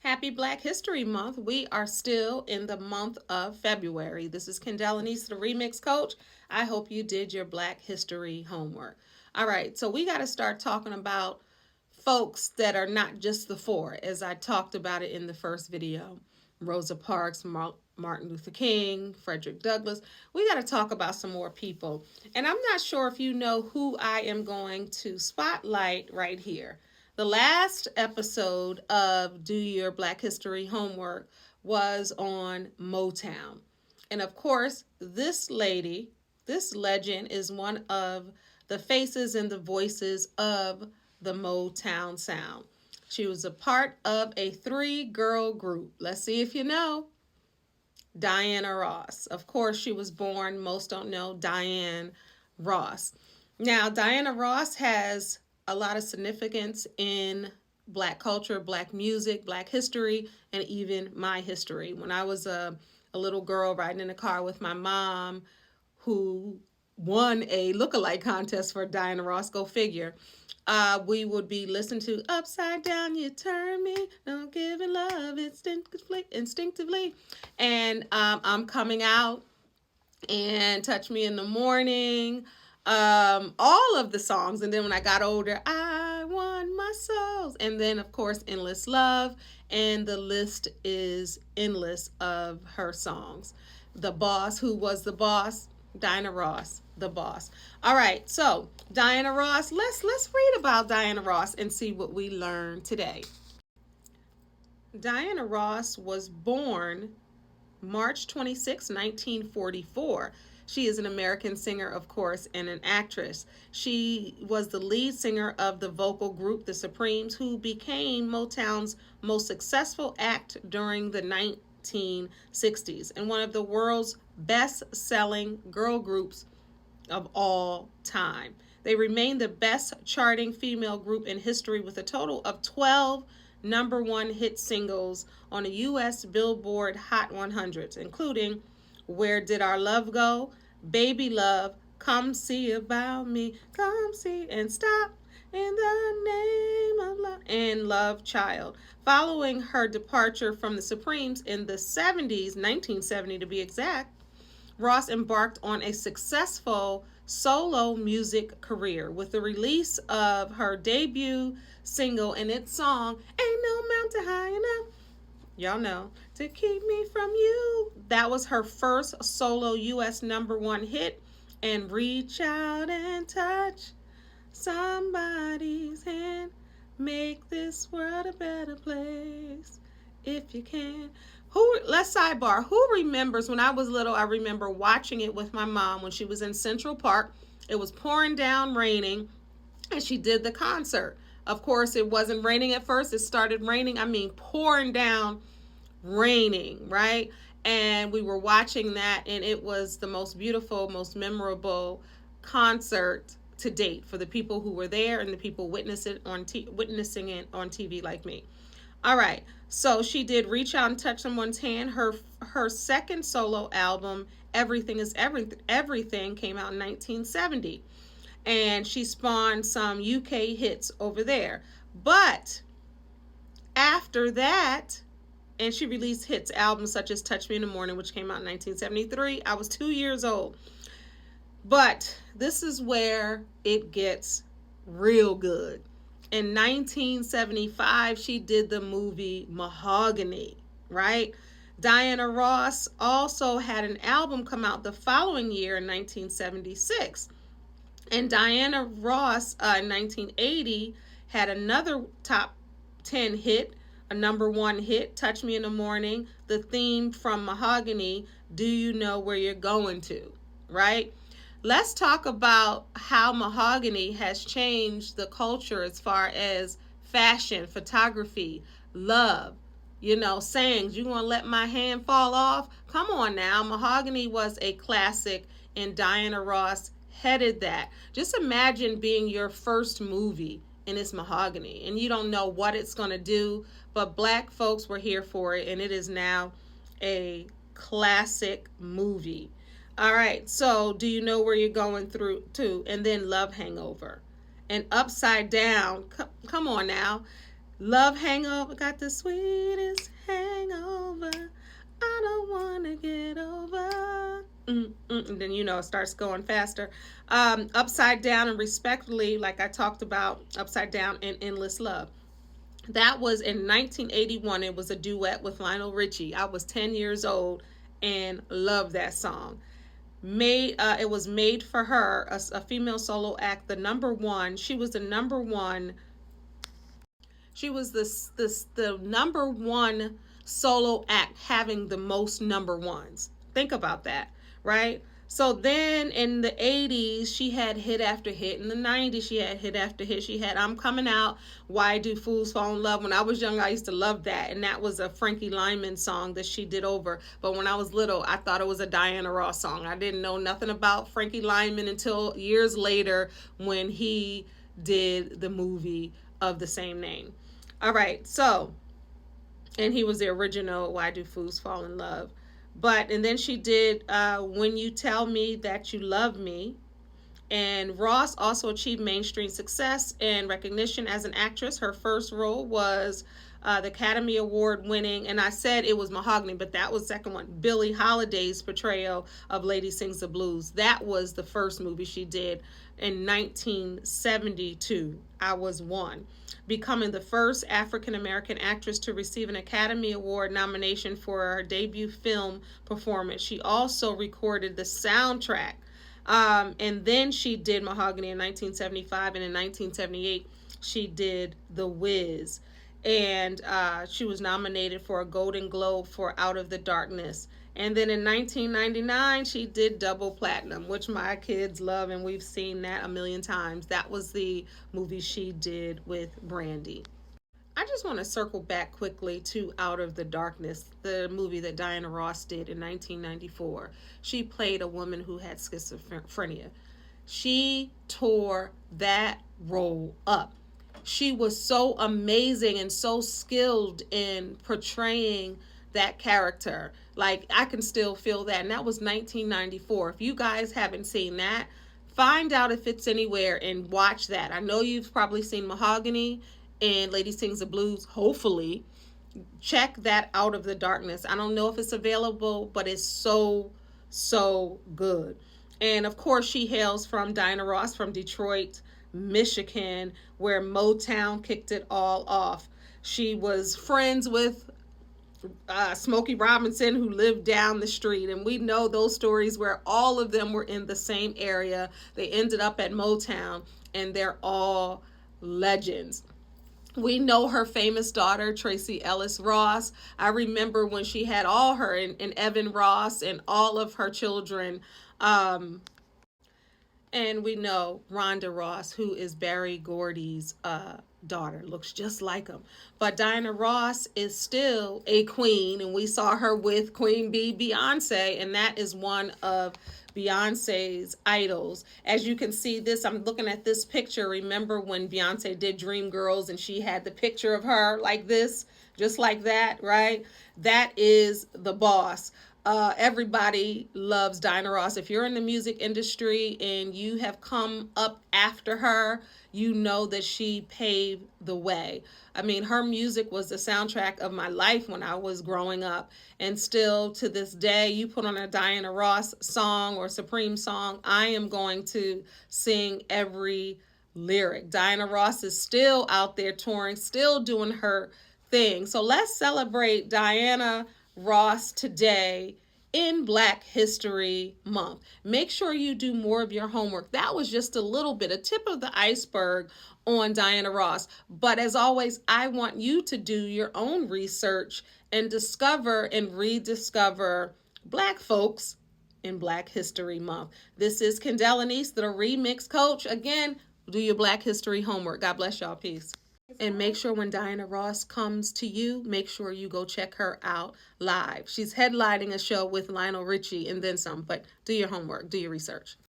Happy Black History Month. We are still in the month of February. This is Kendall Anise, the Remix Coach. I hope you did your Black History homework. All right, so we got to start talking about folks that are not just the four, as I talked about it in the first video. Rosa Parks, Martin Luther King, Frederick Douglass. We got to talk about some more people. And I'm not sure if you know who I am going to spotlight right here. The last episode of Do Your Black History Homework was on Motown. And of course, this lady, this legend, is one of the faces and the voices of the Motown sound. She was a part of a three-girl group. Let's see if you know. Diana Ross. Of course, she was born, most don't know, Diane Ross. Now, Diana Ross has a lot of significance in Black culture, Black music, Black history, and even my history. When I was a little girl riding in a car with my mom, who won a look-alike contest for Diana Ross, go figure. We would be listening to Upside Down, You Turn Me, Don't Give It Love Instinctively. And I'm Coming Out and Touch Me in the Morning. All of the songs. And then when I got older, I Won My Souls. And then, of course, Endless Love. And the list is endless of her songs. The Boss, who was the boss? Diana Ross, the boss. All right, so Diana Ross, let's read about Diana Ross and see what we learn today. Diana Ross was born March 26, 1944. She is an American singer, of course, and an actress. She was the lead singer of the vocal group The Supremes, who became Motown's most successful act during the 1960s and one of the world's best-selling girl groups of all time. They remain the best charting female group in history with a total of 12 number one hit singles on the U.S. Billboard Hot 100s, including Where Did Our Love Go?, Baby Love, Come See About Me, Come See and Stop, In the Name of Love, and Love Child. Following her departure from the Supremes in the 70s, 1970 to be exact, Ross embarked on a successful solo music career with the release of her debut single and its song, Ain't No Mountain High Enough, y'all know, to keep me from you. That was her first solo U.S. number one hit. And Reach Out and Touch Somebody's Hand, make this world a better place if you can. Let's sidebar. Who remembers when I was little? I remember watching it with my mom when she was in Central Park. It was pouring down, raining, and she did the concert. Of course, it wasn't raining at first. It started raining. I mean, pouring down, raining, right? And we were watching that, and it was the most beautiful, most memorable concert to date for the people who were there and the people witnessing it on TV like me. All right, so she did Reach Out and Touch Someone's Hand. Her second solo album, Everything Is Everything, came out in 1970. And she spawned some UK hits over there. But after that, and she released hits albums such as Touch Me in the Morning, which came out in 1973. I was 2 years old. But this is where it gets real good. In 1975, she did the movie Mahogany, right? Diana Ross also had an album come out the following year in 1976. And Diana Ross in 1980 had another top 10 hit, a number one hit, Touch Me in the Morning, the theme from Mahogany, Do You Know Where You're Going To, right? Let's talk about how Mahogany has changed the culture as far as fashion, photography, love, sayings. You want to let my hand fall off? Come on now. Mahogany was a classic, and Diana Ross headed that. Just imagine being your first movie and it's Mahogany, and you don't know what it's going to do, but Black folks were here for it, and it is now a classic movie. All right, so Do You Know Where You're Going Through to? And then Love Hangover. And Upside Down, come on now. Love hangover, got the sweetest hangover. I don't want to get over. And then, it starts going faster. Upside Down and Respectfully, like I talked about, Upside Down and Endless Love. That was in 1981. It was a duet with Lionel Richie. I was 10 years old and loved that song. It was made for her, a female solo act, the number one. She was the number one. She was the number one solo act having the most number ones. Think about that, right? So then in the 80s, she had hit after hit. In the 90s, she had hit after hit. She had I'm Coming Out, Why Do Fools Fall in Love. When I was young, I used to love that. And that was a Frankie Lyman song that she did over. But when I was little, I thought it was a Diana Ross song. I didn't know nothing about Frankie Lyman until years later when he did the movie of the same name. All right, so, and he was the original Why Do Fools Fall in Love. And then she did When You Tell Me That You Love Me. And Ross also achieved mainstream success and recognition as an actress. Her first role was the Academy Award winning, and I said it was Mahogany, but that was the second one, Billie Holiday's portrayal of Lady Sings the Blues. That was the first movie she did in 1972. I Was One, becoming the first African American actress to receive an Academy Award nomination for her debut film performance. She also recorded the soundtrack. And then she did Mahogany in 1975, and in 1978 she did The Wiz. And she was nominated for a Golden Globe for Out of the Darkness. And then in 1999, she did Double Platinum, which my kids love, and we've seen that a million times. That was the movie she did with Brandy. I just want to circle back quickly to Out of the Darkness, the movie that Diana Ross did in 1994. She played a woman who had schizophrenia. She tore that role up. She was so amazing and so skilled in portraying that character. Like, I can still feel that. And that was 1994. If you guys haven't seen that, find out if it's anywhere and watch that. I know you've probably seen Mahogany and Lady Sings the Blues. Hopefully, check that Out of the Darkness. I don't know if it's available, but it's so, so good. And of course, she hails from Diana Ross from Detroit, Michigan, where Motown kicked it all off. She was friends with Smokey Robinson, who lived down the street, and we know those stories where all of them were in the same area. They ended up at Motown, and they're all legends. We know her famous daughter, Tracee Ellis Ross. I remember when she had all her and Evan Ross and all of her children. And we know Rhonda Ross, who is Berry Gordy's daughter, looks just like him. But Diana Ross is still a queen, and we saw her with Queen Bee, Beyonce, and that is one of Beyonce's idols. As you can see this, I'm looking at this picture. Remember when Beyonce did Dreamgirls and she had the picture of her like this, just like that, right? That is the boss. Everybody loves Diana Ross. If you're in the music industry and you have come up after her, you know that she paved the way. I mean, her music was the soundtrack of my life when I was growing up. And still to this day, you put on a Diana Ross song or Supreme song, I am going to sing every lyric. Diana Ross is still out there touring, still doing her thing. So let's celebrate Diana Ross today in Black History Month. Make sure you do more of your homework. That was just a little bit, a tip of the iceberg on Diana Ross. But as always, I want you to do your own research and discover and rediscover Black folks in Black History Month. This is Kendall Anise, the Remix Coach. Again, do your Black History homework. God bless y'all. Peace. And make sure when Diana Ross comes to you, make sure you go check her out live. She's headlining a show with Lionel Richie and then some, but do your homework, do your research.